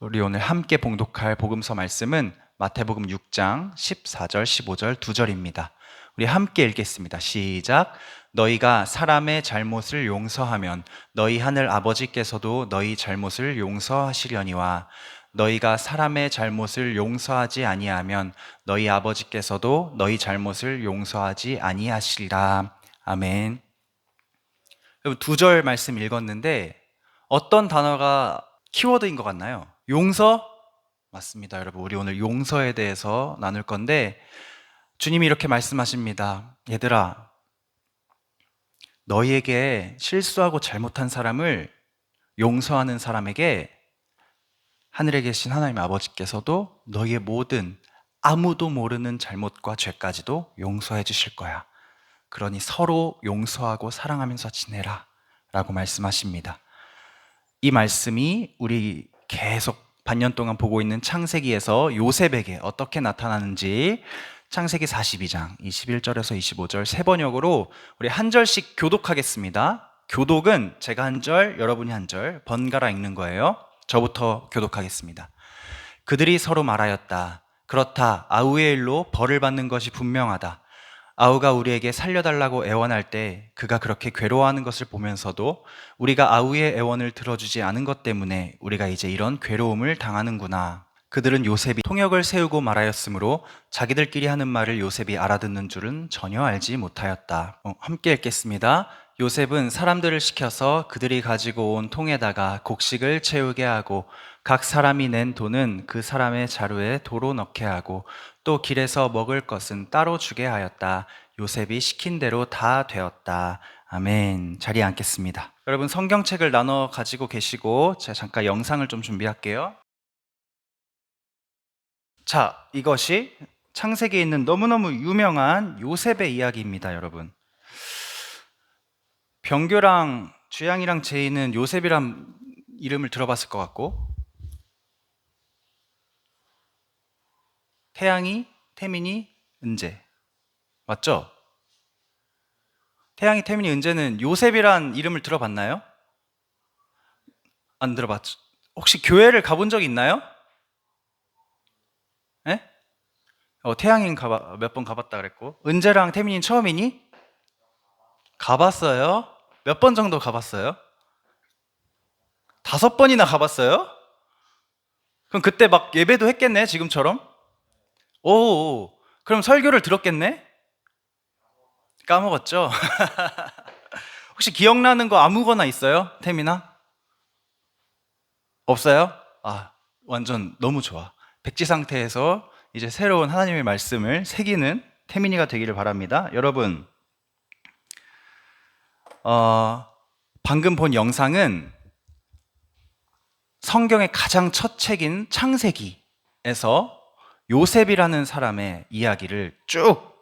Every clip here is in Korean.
우리 오늘 함께 봉독할 복음서 말씀은 마태복음 6장 14절, 15절 2절입니다. 우리 함께 읽겠습니다. 시작. 너희가 사람의 잘못을 용서하면 너희 하늘 아버지께서도 너희 잘못을 용서하시려니와 너희가 사람의 잘못을 용서하지 아니하면 너희 아버지께서도 너희 잘못을 용서하지 아니하시리라. 아멘. 여러분 2절 말씀 읽었는데 어떤 단어가 키워드인 것 같나요? 용서? 맞습니다, 여러분. 우리 오늘 용서에 대해서 나눌 건데 주님이 이렇게 말씀하십니다. 얘들아, 너희에게 실수하고 잘못한 사람을 용서하는 사람에게 하늘에 계신 하나님 아버지께서도 너희의 모든 아무도 모르는 잘못과 죄까지도 용서해 주실 거야. 그러니 서로 용서하고 사랑하면서 지내라 라고 말씀하십니다. 이 말씀이 우리 계속 반년 동안 보고 있는 창세기에서 요셉에게 어떻게 나타나는지 창세기 42장 21절에서 25절 세 번역으로 우리 한 절씩 교독하겠습니다. 교독은 제가 한 절, 여러분이 한 절 번갈아 읽는 거예요. 저부터 교독하겠습니다. 그들이 서로 말하였다. 그렇다. 아우의 일로 벌을 받는 것이 분명하다. 아우가 우리에게 살려달라고 애원할 때 그가 그렇게 괴로워하는 것을 보면서도 우리가 아우의 애원을 들어주지 않은 것 때문에 우리가 이제 이런 괴로움을 당하는구나. 그들은 요셉이 통역을 세우고 말하였으므로 자기들끼리 하는 말을 요셉이 알아듣는 줄은 전혀 알지 못하였다. 함께 읽겠습니다. 요셉은 사람들을 시켜서 그들이 가지고 온 통에다가 곡식을 채우게 하고 각 사람이 낸 돈은 그 사람의 자루에 도로 넣게 하고 또 길에서 먹을 것은 따로 주게 하였다. 요셉이 시킨 대로 다 되었다. 아멘. 자리에 앉겠습니다. 여러분 성경책을 나눠 가지고 계시고 제가 잠깐 영상을 좀 준비할게요. 자, 이것이 창세기에 있는 너무너무 유명한 요셉의 이야기입니다, 여러분. 병교랑 주양이랑 제이는 요셉이란 이름을 들어봤을 것 같고, 태양이, 태민이, 은재. 맞죠? 태양이, 태민이, 은재는 요셉이란 이름을 들어봤나요? 안 들어봤죠? 혹시 교회를 가본 적 있나요? 예? 태양이는 몇 번 가봤다 그랬고, 은재랑 태민이는 처음이니? 가봤어요? 몇 번 정도 가봤어요? 5번이나 가봤어요? 그럼 그때 막 예배도 했겠네, 지금처럼? 오, 그럼 설교를 들었겠네? 까먹었죠? 혹시 기억나는 거 아무거나 있어요? 태민아? 없어요? 아, 완전 너무 좋아. 백지 상태에서 이제 새로운 하나님의 말씀을 새기는 태민이가 되기를 바랍니다. 여러분, 방금 본 영상은 성경의 가장 첫 책인 창세기에서 요셉이라는 사람의 이야기를 쭉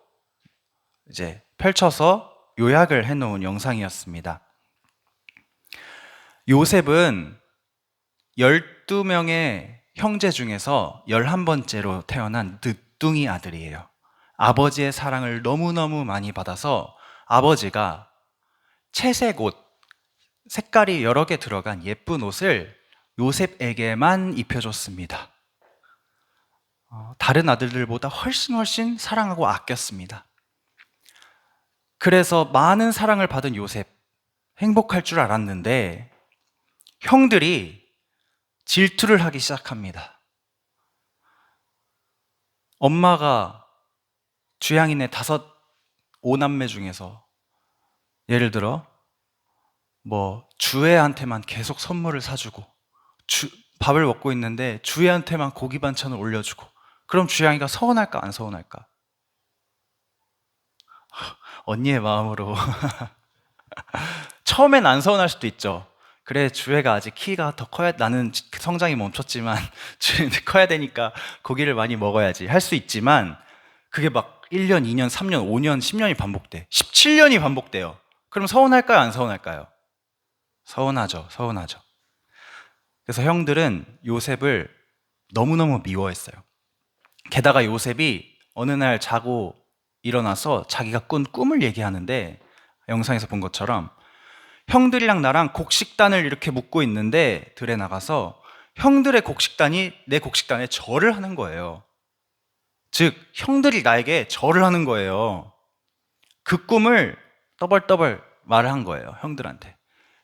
이제 펼쳐서 요약을 해놓은 영상이었습니다. 요셉은 12명의 형제 중에서 11번째로 태어난 늦둥이 아들이에요. 아버지의 사랑을 너무너무 많이 받아서 아버지가 채색 옷, 색깔이 여러 개 들어간 예쁜 옷을 요셉에게만 입혀줬습니다. 다른 아들들보다 훨씬 사랑하고 아꼈습니다. 그래서 많은 사랑을 받은 요셉, 행복할 줄 알았는데 형들이 질투를 하기 시작합니다. 엄마가 주양이네 5남매 중에서 예를 들어 주애한테만 계속 선물을 사주고 밥을 먹고 있는데 주애한테만 고기 반찬을 올려주고 그럼 주양이가 서운할까 안 서운할까? 언니의 마음으로 처음엔 안 서운할 수도 있죠. 그래, 주애가 아직 키가 더 커야, 나는 성장이 멈췄지만 주애는 커야 되니까 고기를 많이 먹어야지 할 수 있지만 그게 막 1년, 2년, 3년, 5년, 10년이 반복돼. 17년이 반복돼요. 그럼 서운할까요? 안 서운할까요? 서운하죠. 그래서 형들은 요셉을 너무너무 미워했어요. 게다가 요셉이 어느 날 자고 일어나서 자기가 꾼 꿈을 얘기하는데 영상에서 본 것처럼 형들이랑 나랑 곡식단을 이렇게 묶고 있는데 들에 나가서 형들의 곡식단이 내 곡식단에 절을 하는 거예요. 즉 형들이 나에게 절을 하는 거예요. 그 꿈을 떠벌떠벌 말을 한 거예요, 형들한테.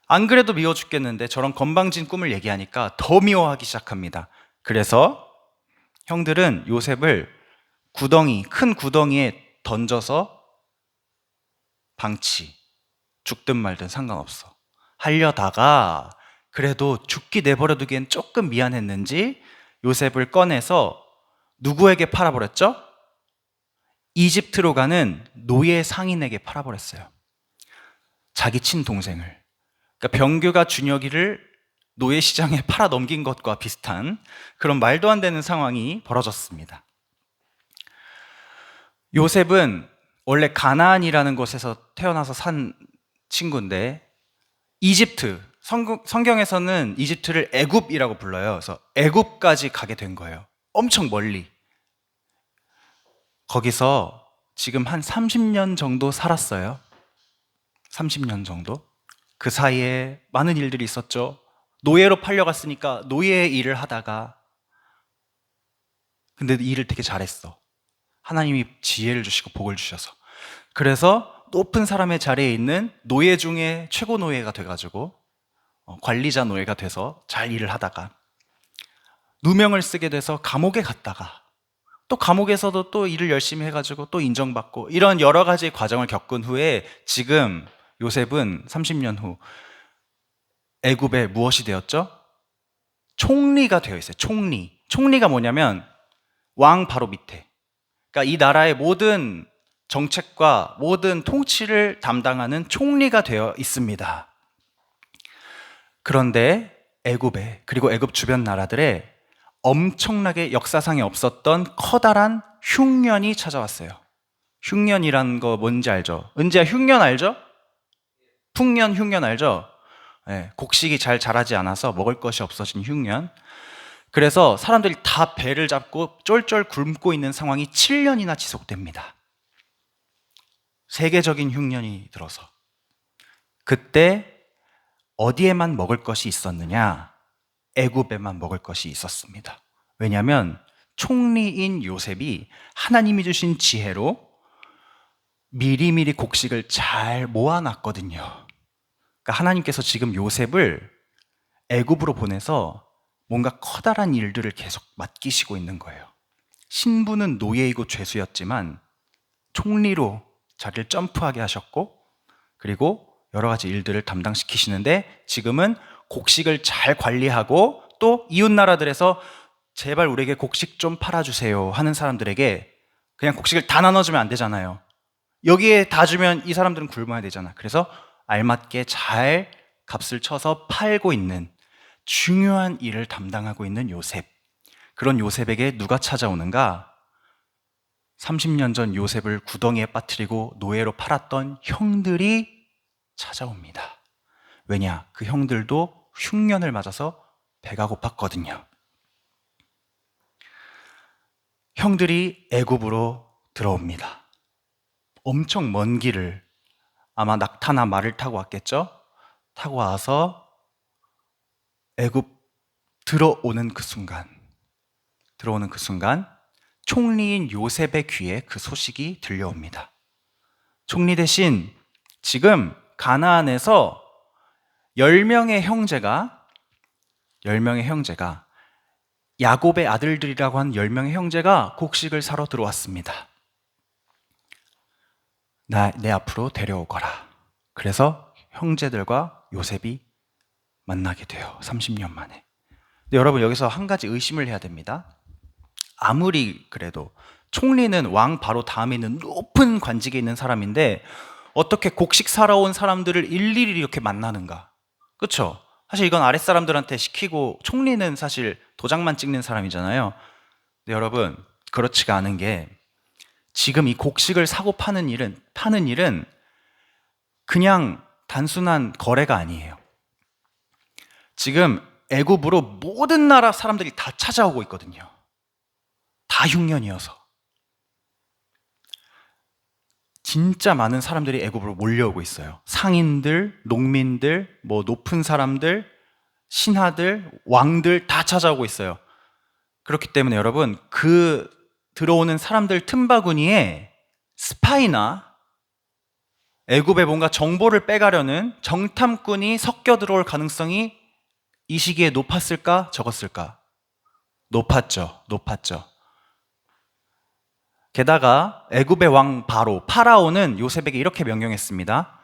안 그래도 미워 죽겠는데 저런 건방진 꿈을 얘기하니까 더 미워하기 시작합니다. 그래서 형들은 요셉을 큰 구덩이에 던져서 방치, 죽든 말든 상관없어 하려다가, 그래도 죽기 내버려두기엔 조금 미안했는지 요셉을 꺼내서 누구에게 팔아버렸죠? 이집트로 가는 노예 상인에게 팔아버렸어요. 자기 친동생을. 그러니까 병규가 준혁이를 노예시장에 팔아넘긴 것과 비슷한 그런 말도 안 되는 상황이 벌어졌습니다. 요셉은 원래 가나안이라는 곳에서 태어나서 산 친구인데, 이집트, 성경에서는 이집트를 애굽이라고 불러요. 그래서 애굽까지 가게 된 거예요. 엄청 멀리. 거기서 지금 한 30년 정도 살았어요. 30년 정도. 그 사이에 많은 일들이 있었죠. 노예로 팔려갔으니까 노예의 일을 하다가, 근데 일을 되게 잘했어. 하나님이 지혜를 주시고 복을 주셔서. 그래서 높은 사람의 자리에 있는 노예 중에 최고 노예가 돼가지고 관리자 노예가 돼서 잘 일을 하다가 누명을 쓰게 돼서 감옥에 갔다가 또 감옥에서도 또 일을 열심히 해가지고 또 인정받고, 이런 여러 가지 과정을 겪은 후에 지금 요셉은 30년 후 애굽에 무엇이 되었죠? 총리가 되어 있어요. 총리가 뭐냐면 왕 바로 밑에, 그러니까 이 나라의 모든 정책과 모든 통치를 담당하는 총리가 되어 있습니다. 그런데 애굽에, 그리고 애굽 주변 나라들에 엄청나게 역사상에 없었던 커다란 흉년이 찾아왔어요. 흉년이란 거 뭔지 알죠? 은지야, 흉년 알죠? 풍년, 흉년 알죠? 네, 곡식이 잘 자라지 않아서 먹을 것이 없어진 흉년. 그래서 사람들이 다 배를 잡고 쫄쫄 굶고 있는 상황이 7년이나 지속됩니다. 세계적인 흉년이 들어서. 그때 어디에만 먹을 것이 있었느냐? 애굽에만 먹을 것이 있었습니다. 왜냐하면 총리인 요셉이 하나님이 주신 지혜로 미리미리 곡식을 잘 모아놨거든요. 그러니까 하나님께서 지금 요셉을 애굽으로 보내서 뭔가 커다란 일들을 계속 맡기시고 있는 거예요. 신부는 노예이고 죄수였지만 총리로 자리를 점프하게 하셨고, 그리고 여러 가지 일들을 담당시키시는데, 지금은 곡식을 잘 관리하고 또 이웃 나라들에서 제발 우리에게 곡식 좀 팔아주세요 하는 사람들에게 그냥 곡식을 다 나눠주면 안 되잖아요. 여기에 다 주면 이 사람들은 굶어야 되잖아. 그래서 알맞게 잘 값을 쳐서 팔고 있는 중요한 일을 담당하고 있는 요셉. 그런 요셉에게 누가 찾아오는가? 30년 전 요셉을 구덩이에 빠뜨리고 노예로 팔았던 형들이 찾아옵니다. 왜냐? 그 형들도 흉년을 맞아서 배가 고팠거든요. 형들이 애굽으로 들어옵니다. 엄청 먼 길을 아마 낙타나 말을 타고 왔겠죠? 타고 와서 애굽 들어오는 그 순간 총리인 요셉의 귀에 그 소식이 들려옵니다. 총리 대신 지금 가나안에서 10명의 형제가 야곱의 아들들이라고 하는 10명의 형제가 곡식을 사러 들어왔습니다. 내 앞으로 데려오거라. 그래서 형제들과 요셉이 만나게 돼요. 30년 만에. 근데 여러분, 여기서 한 가지 의심을 해야 됩니다. 아무리 그래도 총리는 왕 바로 다음에 있는 높은 관직에 있는 사람인데 어떻게 곡식 사러 온 사람들을 일일이 이렇게 만나는가? 그렇죠? 사실 이건 아랫사람들한테 시키고, 총리는 사실 도장만 찍는 사람이잖아요. 근데 여러분, 그렇지가 않은 게, 지금 이 곡식을 사고 파는 일은 그냥 단순한 거래가 아니에요. 지금 애굽으로 모든 나라 사람들이 다 찾아오고 있거든요. 다 흉년이어서. 진짜 많은 사람들이 애굽으로 몰려오고 있어요. 상인들, 농민들, 높은 사람들, 신하들, 왕들 다 찾아오고 있어요. 그렇기 때문에 여러분, 그 들어오는 사람들 틈바구니에 스파이나 애굽에 뭔가 정보를 빼가려는 정탐꾼이 섞여 들어올 가능성이 이 시기에 높았을까, 적었을까? 높았죠. 높았죠. 게다가 애굽의 왕 바로 파라오는 요셉에게 이렇게 명령했습니다.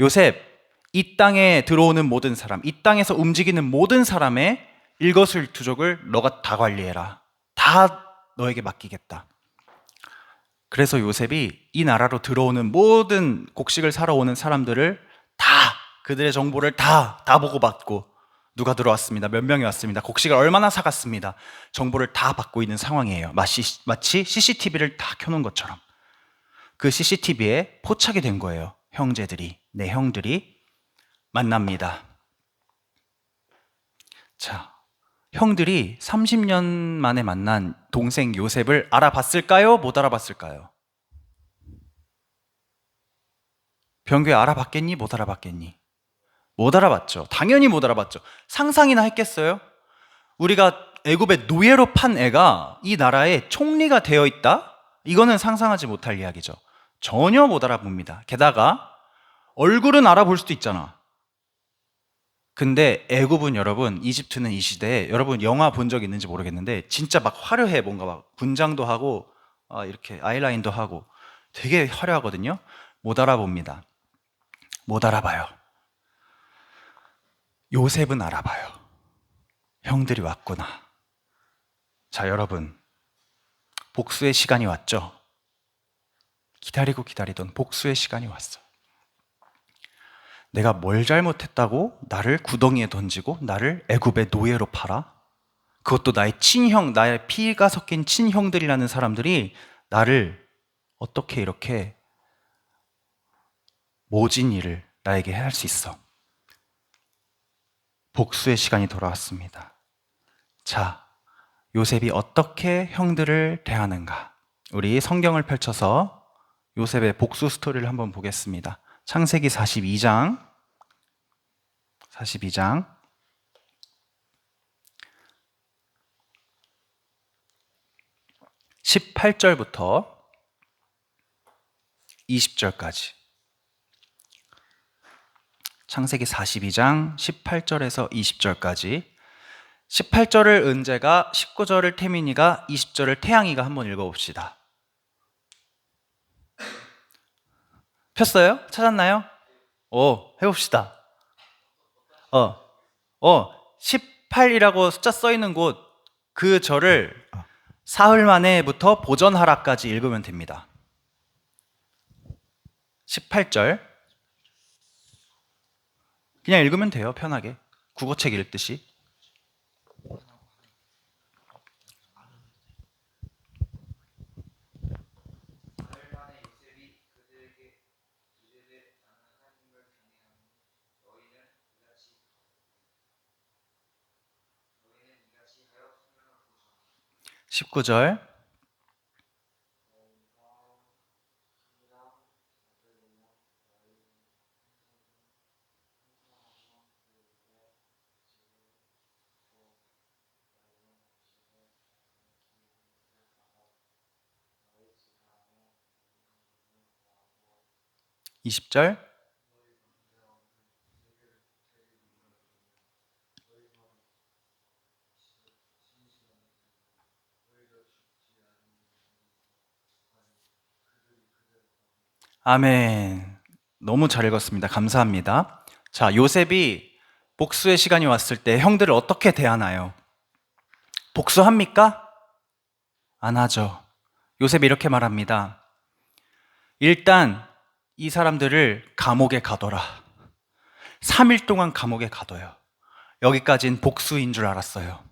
요셉, 이 땅에 들어오는 모든 사람, 이 땅에서 움직이는 모든 사람의 일거수일투족을 너가 다 관리해라. 다 너에게 맡기겠다. 그래서 요셉이 이 나라로 들어오는 모든 곡식을 사러 오는 사람들을 다, 그들의 정보를 다 보고받고, 누가 들어왔습니다, 몇 명이 왔습니다, 곡식을 얼마나 사갔습니다, 정보를 다 받고 있는 상황이에요. 마치 CCTV를 다 켜놓은 것처럼. 그 CCTV에 포착이 된 거예요. 내 형들이 만납니다. 자, 형들이 30년 만에 만난 동생 요셉을 알아봤을까요? 못 알아봤을까요? 병규 알아봤겠니? 못 알아봤겠니? 못 알아봤죠. 당연히 못 알아봤죠. 상상이나 했겠어요? 우리가 애굽의 노예로 판 애가 이 나라의 총리가 되어 있다? 이거는 상상하지 못할 이야기죠. 전혀 못 알아봅니다. 게다가 얼굴은 알아볼 수도 있잖아. 근데 애굽은 여러분, 이집트는 이 시대에, 여러분 영화 본 적 있는지 모르겠는데 진짜 막 화려해. 뭔가 막 분장도 하고 이렇게 아이라인도 하고 되게 화려하거든요. 못 알아봅니다. 못 알아봐요. 요셉은 알아봐요. 형들이 왔구나. 자, 여러분, 복수의 시간이 왔죠. 기다리고 기다리던 복수의 시간이 왔어. 내가 뭘 잘못했다고 나를 구덩이에 던지고 나를 애굽의 노예로 팔아? 그것도 나의 친형, 나의 피가 섞인 친형들이라는 사람들이 나를 어떻게 이렇게 모진 일을 나에게 할 수 있어? 복수의 시간이 돌아왔습니다. 자, 요셉이 어떻게 형들을 대하는가? 우리 성경을 펼쳐서 요셉의 복수 스토리를 한번 보겠습니다. 창세기 42장 18절부터 20절까지. 창세기 42장 18절에서 20절까지. 18절을 은재가, 19절을 태민이가, 20절을 태양이가 한번 읽어봅시다. 폈어요? 찾았나요? 해봅시다. 18이라고 숫자 써있는 곳, 그 절을 사흘 만에부터 보전하라까지 읽으면 됩니다. 18절. 그냥 읽으면 돼요, 편하게. 국어책 읽듯이. 십구 절. 이십 절. 아멘. 너무 잘 읽었습니다. 감사합니다. 자, 요셉이 복수의 시간이 왔을 때 형들을 어떻게 대하나요? 복수합니까? 안 하죠. 요셉이 이렇게 말합니다. 일단 이 사람들을 감옥에 가둬라. 3일 동안 감옥에 가둬요. 여기까진 복수인 줄 알았어요.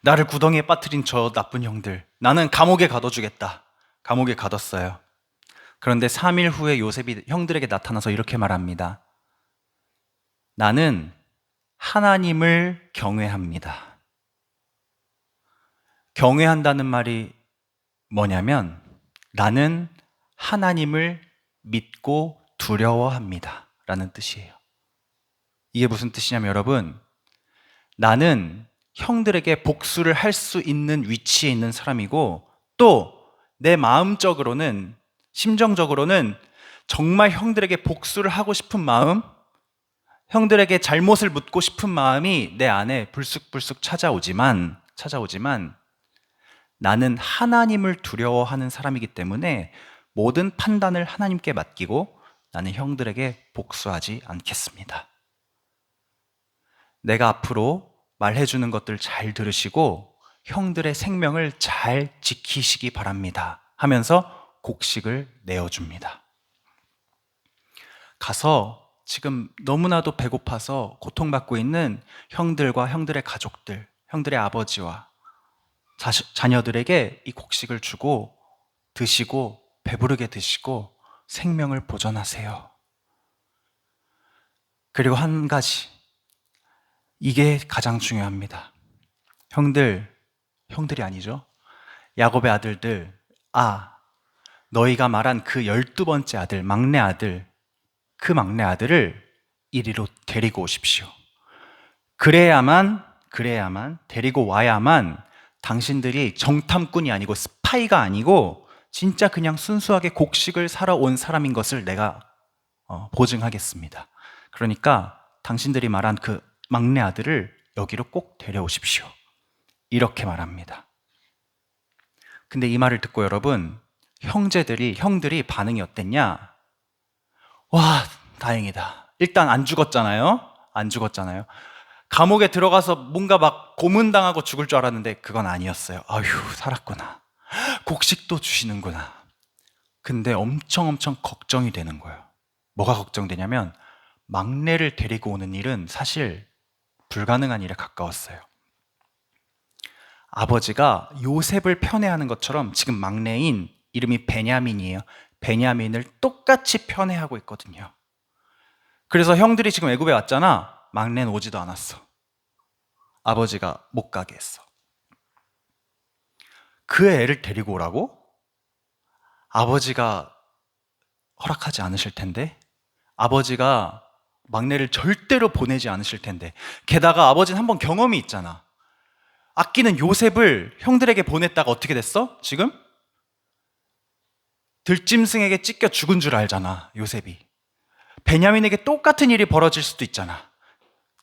나를 구덩이에 빠뜨린 저 나쁜 형들, 나는 감옥에 가둬주겠다. 감옥에 가뒀어요. 그런데 3일 후에 요셉이 형들에게 나타나서 이렇게 말합니다. 나는 하나님을 경외합니다. 경외한다는 말이 뭐냐면 나는 하나님을 믿고 두려워합니다 라는 뜻이에요. 이게 무슨 뜻이냐면 여러분, 나는 형들에게 복수를 할 수 있는 위치에 있는 사람이고, 또 내 마음적으로는, 심정적으로는 정말 형들에게 복수를 하고 싶은 마음, 형들에게 잘못을 묻고 싶은 마음이 내 안에 불쑥불쑥 찾아오지만 나는 하나님을 두려워하는 사람이기 때문에 모든 판단을 하나님께 맡기고 나는 형들에게 복수하지 않겠습니다. 내가 앞으로 말해주는 것들 잘 들으시고 형들의 생명을 잘 지키시기 바랍니다 하면서 곡식을 내어줍니다. 가서 지금 너무나도 배고파서 고통받고 있는 형들과 형들의 가족들, 형들의 아버지와 자녀들에게 이 곡식을 주고 드시고 배부르게 드시고 생명을 보존하세요. 그리고 한 가지, 이게 가장 중요합니다. 형들이 아니죠. 야곱의 아들들, 너희가 말한 그 12번째 아들, 막내 아들, 그 막내 아들을 이리로 데리고 오십시오. 그래야만 데리고 와야만 당신들이 정탐꾼이 아니고 스파이가 아니고 진짜 그냥 순수하게 곡식을 사러 온 사람인 것을 내가 보증하겠습니다. 그러니까 당신들이 말한 그 막내 아들을 여기로 꼭 데려오십시오. 이렇게 말합니다. 근데 이 말을 듣고 여러분, 형들이 반응이 어땠냐? 와, 다행이다. 일단 안 죽었잖아요. 감옥에 들어가서 뭔가 막 고문당하고 죽을 줄 알았는데 그건 아니었어요. 아휴, 살았구나. 곡식도 주시는구나. 근데 엄청 걱정이 되는 거예요. 뭐가 걱정되냐면 막내를 데리고 오는 일은 사실 불가능한 일에 가까웠어요. 아버지가 요셉을 편애하는 것처럼 지금 막내인 이름이 베냐민이에요. 베냐민을 똑같이 편애하고 있거든요. 그래서 형들이 지금 애굽에 왔잖아. 막내는 오지도 않았어. 아버지가 못 가게 했어. 그 애를 데리고 오라고? 아버지가 허락하지 않으실 텐데, 아버지가 막내를 절대로 보내지 않으실 텐데, 게다가 아버지는 한번 경험이 있잖아. 아끼는 요셉을 형들에게 보냈다가 어떻게 됐어? 지금? 들짐승에게 찢겨 죽은 줄 알잖아, 요셉이. 베냐민에게 똑같은 일이 벌어질 수도 있잖아.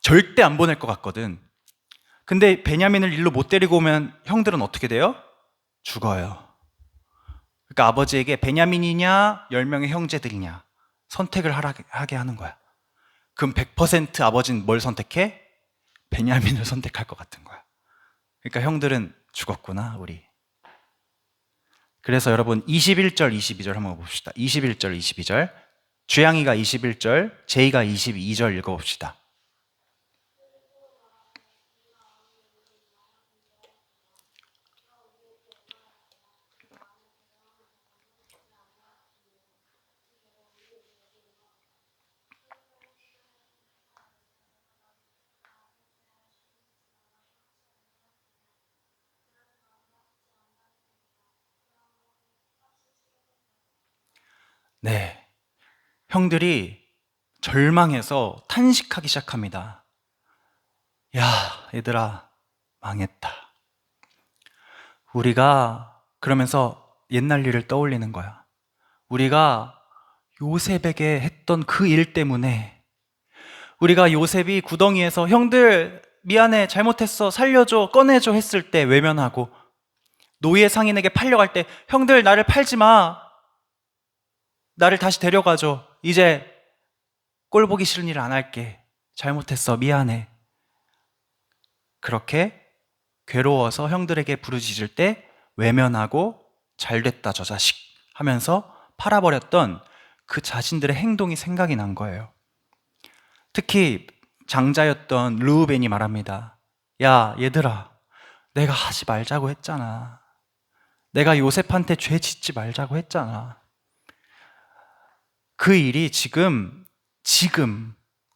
절대 안 보낼 것 같거든. 근데 베냐민을 일로 못 데리고 오면 형들은 어떻게 돼요? 죽어요. 그러니까 아버지에게 베냐민이냐 10명의 형제들이냐 선택을 하게 하는 거야. 그럼 100% 아버지는 뭘 선택해? 베냐민을 선택할 것 같은 거야. 그러니까 형들은 죽었구나, 우리. 그래서 여러분 21절 22절 한번 봅시다. 21절 22절. 주양이가 21절, 제이가 22절 읽어봅시다. 네. 형들이 절망해서 탄식하기 시작합니다. 야, 얘들아, 망했다. 우리가 그러면서 옛날 일을 떠올리는 거야. 우리가 요셉에게 했던 그 일 때문에 우리가 요셉이 구덩이에서 형들 미안해, 잘못했어, 살려줘, 꺼내줘 했을 때 외면하고 노예 상인에게 팔려갈 때 형들 나를 팔지 마, 나를 다시 데려가줘, 이제 꼴 보기 싫은 일 안 할게, 잘못했어, 미안해. 그렇게 괴로워서 형들에게 부르짖을 때 외면하고 잘됐다 저 자식 하면서 팔아버렸던 그 자신들의 행동이 생각이 난 거예요. 특히 장자였던 르우벤이 말합니다. 야, 얘들아, 내가 하지 말자고 했잖아. 내가 요셉한테 죄 짓지 말자고 했잖아. 그 일이 지금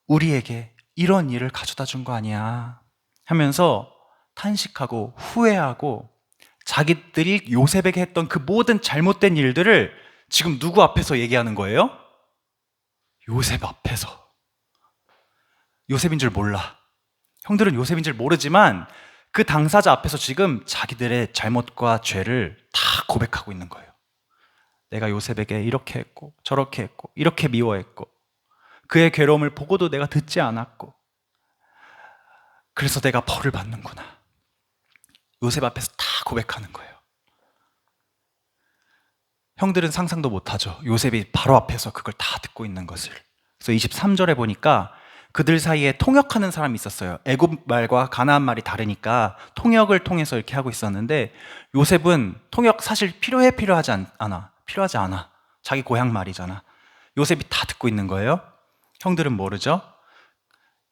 우리에게 이런 일을 가져다 준 거 아니야 하면서 탄식하고 후회하고 자기들이 요셉에게 했던 그 모든 잘못된 일들을 지금 누구 앞에서 얘기하는 거예요? 요셉 앞에서. 요셉인 줄 몰라. 형들은 요셉인 줄 모르지만 그 당사자 앞에서 지금 자기들의 잘못과 죄를 다 고백하고 있는 거예요. 내가 요셉에게 이렇게 했고 저렇게 했고 이렇게 미워했고 그의 괴로움을 보고도 내가 듣지 않았고 그래서 내가 벌을 받는구나. 요셉 앞에서 다 고백하는 거예요. 형들은 상상도 못하죠. 요셉이 바로 앞에서 그걸 다 듣고 있는 것을. 그래서 23절에 보니까 그들 사이에 통역하는 사람이 있었어요. 애굽 말과 가나안 말이 다르니까 통역을 통해서 이렇게 하고 있었는데 요셉은 통역 사실 필요하지 않아. 자기 고향 말이잖아. 요셉이 다 듣고 있는 거예요. 형들은 모르죠.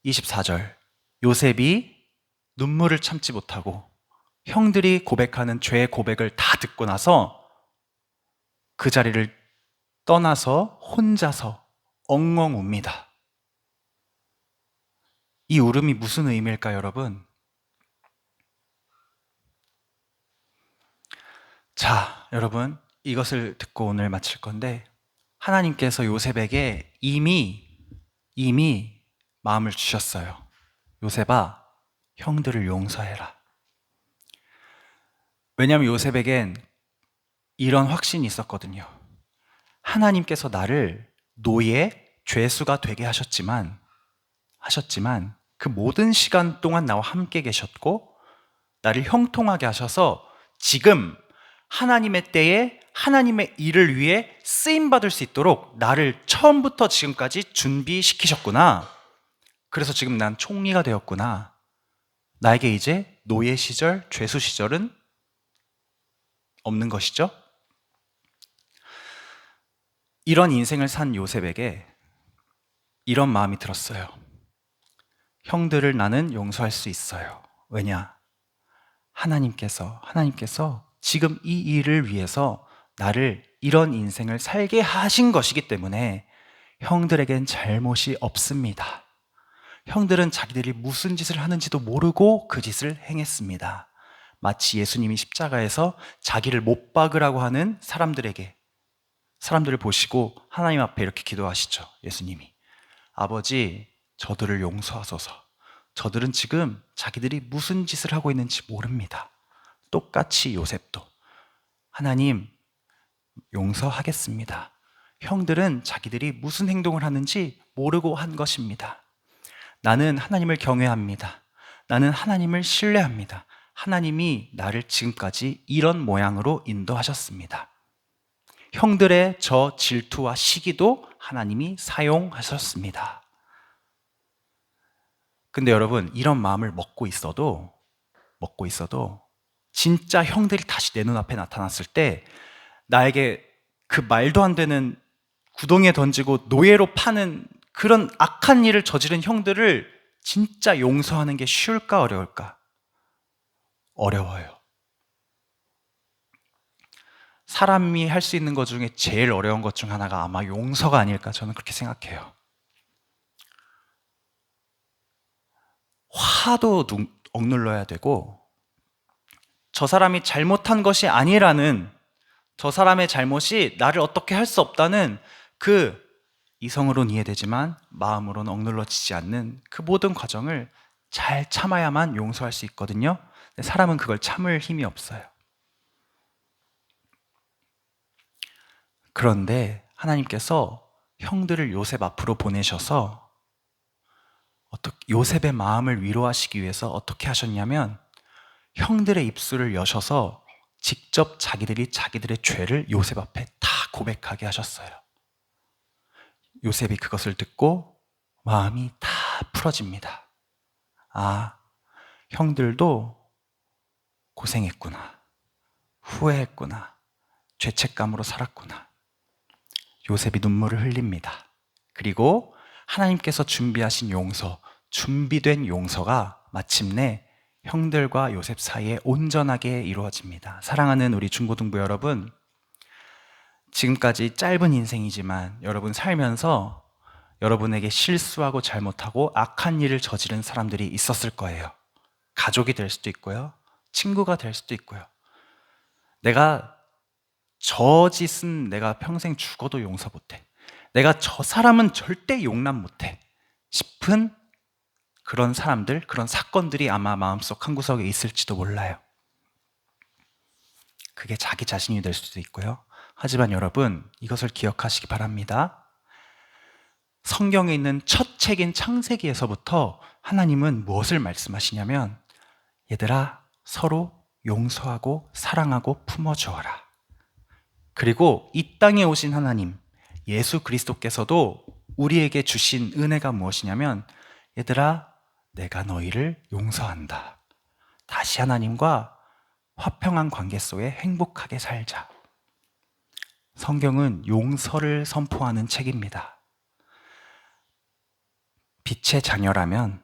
24절 요셉이 눈물을 참지 못하고 형들이 고백하는 죄의 고백을 다 듣고 나서 그 자리를 떠나서 혼자서 엉엉 웁니다. 이 울음이 무슨 의미일까요, 여러분? 자, 여러분, 이것을 듣고 오늘 마칠 건데 하나님께서 요셉에게 이미 마음을 주셨어요. 요셉아, 형들을 용서해라. 왜냐하면 요셉에겐 이런 확신이 있었거든요. 하나님께서 나를 노예, 죄수가 되게 하셨지만 그 모든 시간 동안 나와 함께 계셨고 나를 형통하게 하셔서 지금 하나님의 때에 하나님의 일을 위해 쓰임받을 수 있도록 나를 처음부터 지금까지 준비시키셨구나. 그래서 지금 난 총리가 되었구나. 나에게 이제 노예 시절, 죄수 시절은 없는 것이죠. 이런 인생을 산 요셉에게 이런 마음이 들었어요. 형들을 나는 용서할 수 있어요. 왜냐? 하나님께서 지금 이 일을 위해서 나를 이런 인생을 살게 하신 것이기 때문에 형들에겐 잘못이 없습니다. 형들은 자기들이 무슨 짓을 하는지도 모르고 그 짓을 행했습니다. 마치 예수님이 십자가에서 자기를 못 박으라고 하는 사람들을 보시고 하나님 앞에 이렇게 기도하시죠. 예수님이 아버지 저들을 용서하소서. 저들은 지금 자기들이 무슨 짓을 하고 있는지 모릅니다. 똑같이 요셉도 하나님 용서하겠습니다. 형들은 자기들이 무슨 행동을 하는지 모르고 한 것입니다. 나는 하나님을 경외합니다. 나는 하나님을 신뢰합니다. 하나님이 나를 지금까지 이런 모양으로 인도하셨습니다. 형들의 저 질투와 시기도 하나님이 사용하셨습니다. 근데 여러분, 이런 마음을 먹고 있어도 진짜 형들이 다시 내 눈앞에 나타났을 때 나에게 그 말도 안 되는 구덩이에 던지고 노예로 파는 그런 악한 일을 저지른 형들을 진짜 용서하는 게 쉬울까 어려울까? 어려워요. 사람이 할 수 있는 것 중에 제일 어려운 것 중 하나가 아마 용서가 아닐까 저는 그렇게 생각해요. 화도 억눌러야 되고 저 사람이 잘못한 것이 아니라는 저 사람의 잘못이 나를 어떻게 할 수 없다는 그 이성으로는 이해되지만 마음으로는 억눌러지지 않는 그 모든 과정을 잘 참아야만 용서할 수 있거든요. 근데 사람은 그걸 참을 힘이 없어요. 그런데 하나님께서 형들을 요셉 앞으로 보내셔서 요셉의 마음을 위로하시기 위해서 어떻게 하셨냐면 형들의 입술을 여셔서 직접 자기들이 자기들의 죄를 요셉 앞에 다 고백하게 하셨어요. 요셉이 그것을 듣고 마음이 다 풀어집니다. 아, 형들도 고생했구나. 후회했구나. 죄책감으로 살았구나. 요셉이 눈물을 흘립니다. 그리고 하나님께서 준비하신 준비된 용서가 마침내 형들과 요셉 사이에 온전하게 이루어집니다. 사랑하는 우리 중고등부 여러분, 지금까지 짧은 인생이지만 여러분 살면서 여러분에게 실수하고 잘못하고 악한 일을 저지른 사람들이 있었을 거예요. 가족이 될 수도 있고요. 친구가 될 수도 있고요. 내가 저 짓은 내가 평생 죽어도 용서 못해. 내가 저 사람은 절대 용납 못해 싶은 그런 사람들, 그런 사건들이 아마 마음속 한구석에 있을지도 몰라요. 그게 자기 자신이 될 수도 있고요. 하지만 여러분, 이것을 기억하시기 바랍니다. 성경에 있는 첫 책인 창세기에서부터 하나님은 무엇을 말씀하시냐면, 얘들아, 서로 용서하고 사랑하고 품어주어라. 그리고 이 땅에 오신 하나님, 예수 그리스도께서도 우리에게 주신 은혜가 무엇이냐면, 얘들아, 내가 너희를 용서한다. 다시 하나님과 화평한 관계 속에 행복하게 살자. 성경은 용서를 선포하는 책입니다. 빛의 자녀라면,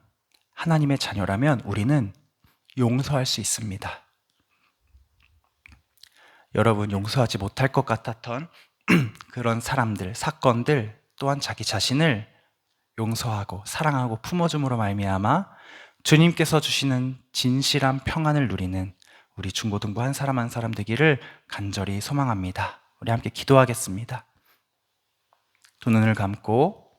하나님의 자녀라면 우리는 용서할 수 있습니다. 여러분, 용서하지 못할 것 같았던 그런 사람들, 사건들 또한 자기 자신을 용서하고 사랑하고 품어줌으로 말미암아 주님께서 주시는 진실한 평안을 누리는 우리 중고등부 한 사람 한 사람 되기를 간절히 소망합니다. 우리 함께 기도하겠습니다. 두 눈을 감고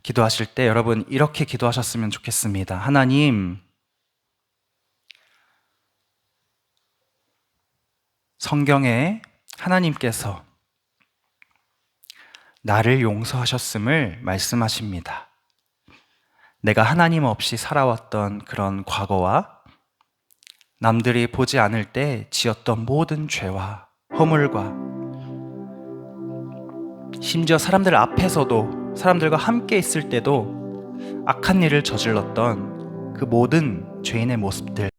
기도하실 때 여러분 이렇게 기도하셨으면 좋겠습니다. 하나님, 성경에 하나님께서 나를 용서하셨음을 말씀하십니다. 내가 하나님 없이 살아왔던 그런 과거와 남들이 보지 않을 때 지었던 모든 죄와 허물과 심지어 사람들 앞에서도 사람들과 함께 있을 때도 악한 일을 저질렀던 그 모든 죄인의 모습들